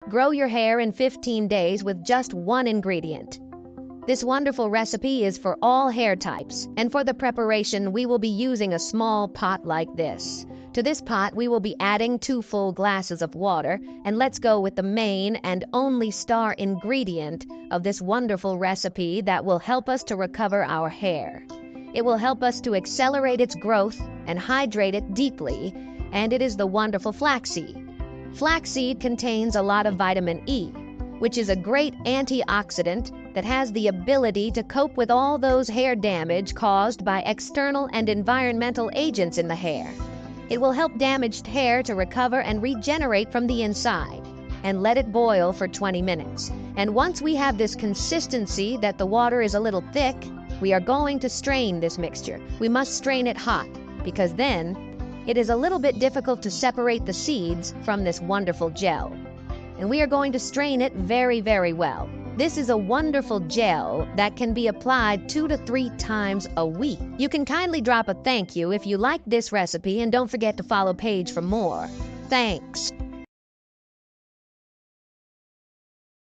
Grow your hair in 15 days with just one ingredient. This wonderful recipe is for all hair types, and for the preparation we will be using a small pot like this. To this pot we will be adding 2 full glasses of water, and let's go with the main and only star ingredient of this wonderful recipe that will help us to recover our hair. It will help us to accelerate its growth and hydrate it deeply, and it is the wonderful flaxseed. Flaxseed contains a lot of vitamin E, which is a great antioxidant that has the ability to cope with all those hair damage caused by external and environmental agents in the hair. It will help damaged hair to recover and regenerate from the inside. And let it boil for 20 minutes. And once we have this consistency that the water is a little thick, we are going to strain this mixture. We must strain it hot, because then it is a little bit difficult to separate the seeds from this wonderful gel. And we are going to strain it very, very well. This is a wonderful gel that can be applied 2 to 3 times a week. You can kindly drop a thank you if you like this recipe, and don't forget to follow Paige for more. Thanks.